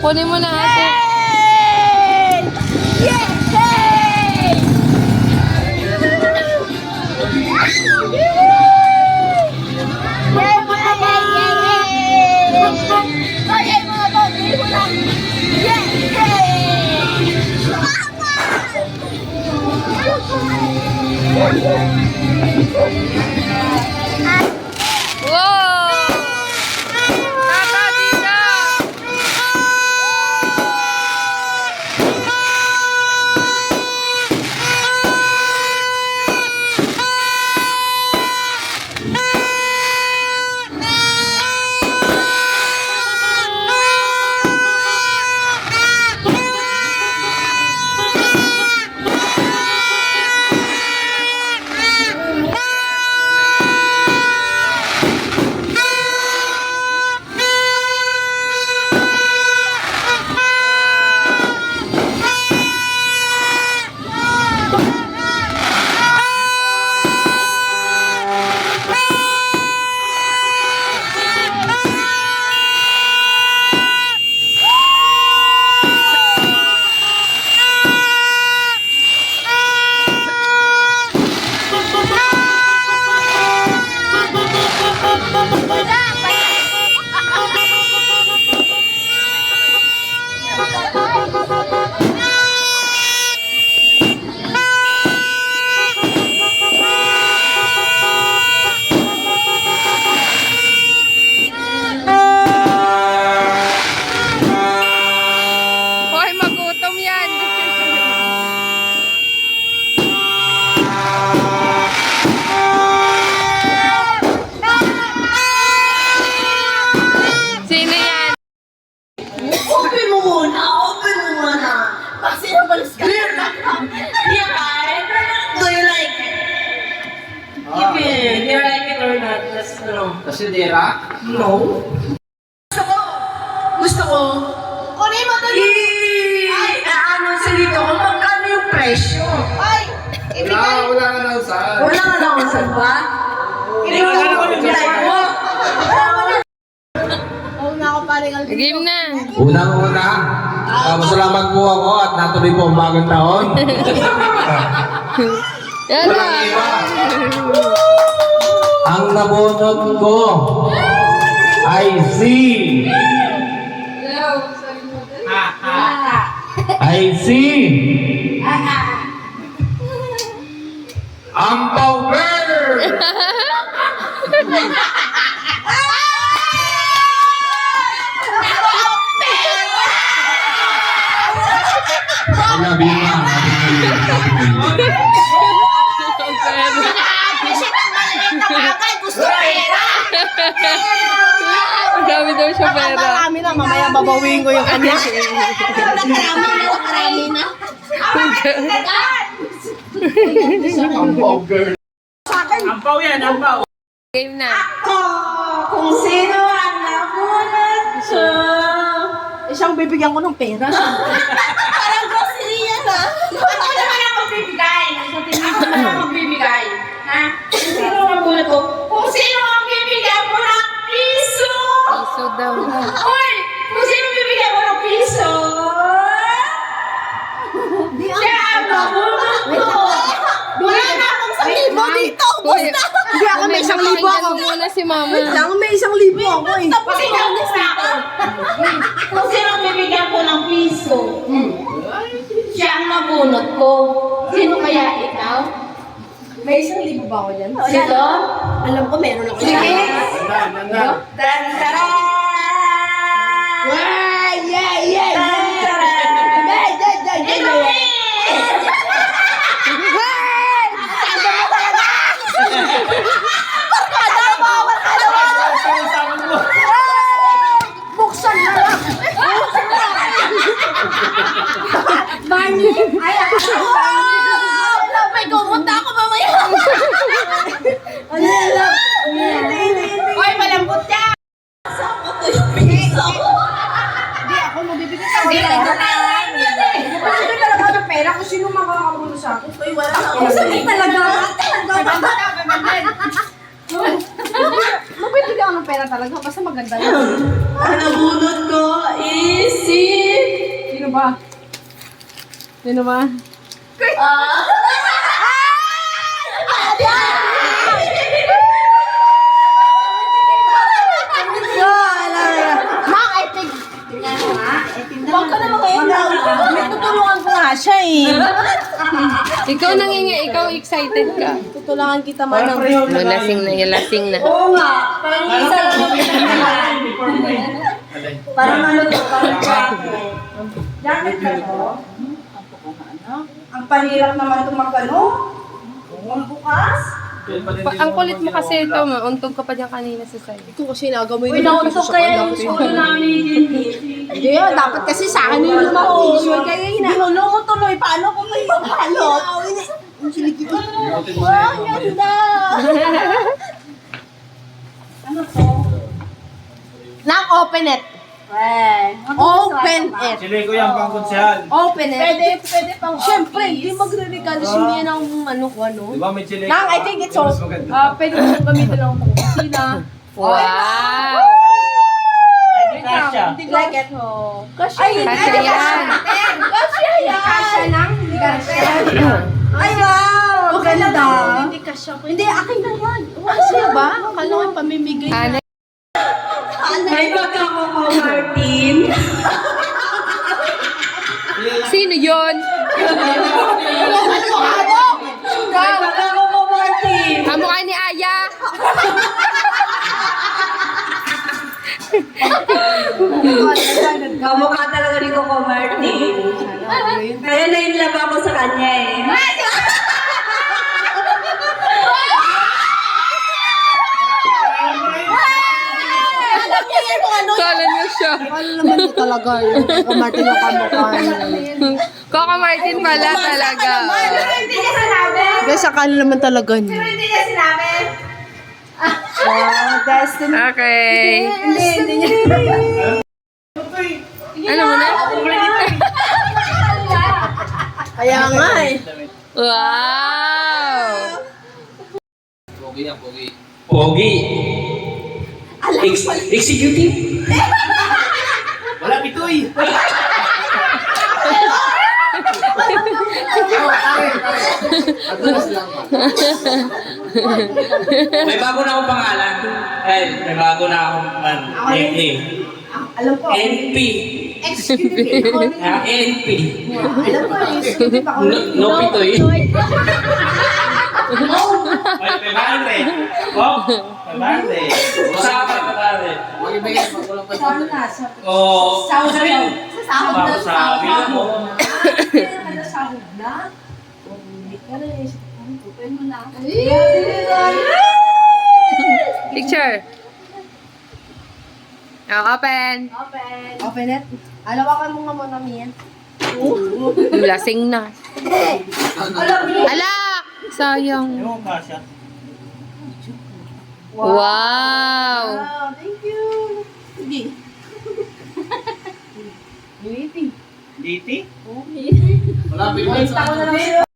Kunin mo na ate. Yes! Wow! Tata, tita! Hoy, magutom yan! Sino yan? Open mo muna! Open mo muna! Kasi nabalis ka. Yeah, right? Do you like it? Give it. Do you like it or not? Just no. Kasi dira? No. Gusto ko. Kunin mo to. Ano sa dito kung magkano yung presyo. Ay! Wala nga daw saan. Wala nga lang kung saan ba? Wala nga lang kung saan mo. Game na! Unang-una, masalamat po ako at natuloy po ang bagong taon. Yan na! Walang iba. Ang nabunod ko ay si... I see ang power. Wala bima. Gusto pera! Marami daw siya pera. Marami na, mamaya babawiin ko yung kanya. Nakarami na. Ang power. Game na. Kung sino ang nabunod ko. Siyang bibigyan ko ng pera. Parang grocery yan, ha? Ako naman ang magbibigay. Sa tingin ko naman ang magbibigay. Ha? Kung sino ang nabunod ko. Kung sino ang bibigyan ko ng piso. Piso daw. Uy! Kung sino bibigyan ko ng piso. Siya ang nabunod ko. Wala na akong 1,000 dito. Ubus na. Hindi ako may 1,000 ako. Muna si mama. Lang may 1,000 ako eh. Tapos ikaw na ako. Kung sino bibigyan ko ng piso, siya ang nabunot ko. Sino kaya ikaw? May 1,000 ba ako dyan? Sino? Alam ko meron ako dyan. Sige. Tan-taran! Wow! Yeah! Yeah! Tan-taran! Buksan na lang! Barney! Ay, ako! May kumunta ako mamaya! Ano yan lang? Hoy, malambot ka! Saan ko to yung piso? Hindi, ako mabibigyan ka. Hindi, mabibigyan talaga ng pera kung sino makakamulo sa akin. Uy, wala ako. Sabi talaga. Talaga. Mabibigyan ako ng pera talaga. Basta maganda yun. Ang nabunot ko is si... Sino ba? Sino ba? Ma'am, I think... Huwag ka naman ngayon. May tutulungan ko nga siya eh. Ikaw nangingi, ikaw excited ka. Tutulungan kita man ng... No, lasing na, yung lasing na. Oo nga. Parang isa lang. Parang ano to, parang jacket. Jacket ka to? Ang pahirap naman ito magano. Ang bukas. Ang kulit mo kasi ito, mauntog ka pa dyan kanina sa side. Ito kasi nagamoy na. Nauntog kaya yung school namin. Hindi yun, dapat kasi sa akin yung lumang kaya ginulo mo tuloy. Paano kung may mabalot? Ang siligit. Wow, ganda! Ano to? Open it. Open it. Sili ko yung pangkonsehal. Open it. Pwede pang siyempre, hindi magre-regalo siya niya ng ano ko ano. Di ba may sili? Nang, I think it's all. Pwede mo siyang gamitin ng pang kusina. Wow! Kasya. Like it. Kasya. Ay, Kasya yan. Kasya yan. Kasya lang. Hindi kasya. Ay, wow. Ang ganda. Hindi kasya. Hindi, akin na yan. Kasya ba? Akala ko pamimigay. Ano? May baka ko ko, Martin. Sino yun? May baka ko ko, Martin. Kamukha ni Aya. Kamukha talaga ni Coco Martin. Kaya na-inlove ako sa kanya eh. Kala niyo siya. Ano naman ito talaga yung Coco Martin yung kamukha niya. Coco Martin pala talaga. Hindi niya sinabi. Guys, akala naman talaga niya. Hindi niya sinabi. Wow, destiny. Okay. Hindi niya. Ano mo na? Kaya nga eh. Wow! Pogi yan, pogi. Pogi. Executive. Wala pitoy. May bago na akong pangalan. Ay, may bago na akong nickname. Alam ko. NP. Executive. NP. Alam ko, executive ako. No pitoy. Ay, pebarte. Oh, pebarte. Usapan ka pare. Saan na? Sa Oo. sahod na. Sa sahod na. Sabi mo. Sa sahod na? Hindi ka na eh. Open mo na. Picture. Oh, open. Open. Open it. Alawakan mo nga muna, Mian. Lasing na. Alam mo. Ala! Sayang. Yung kasya. Wow! Wow, thank you. Sige. Waiting. DT? Wala, Wait, ako na lang.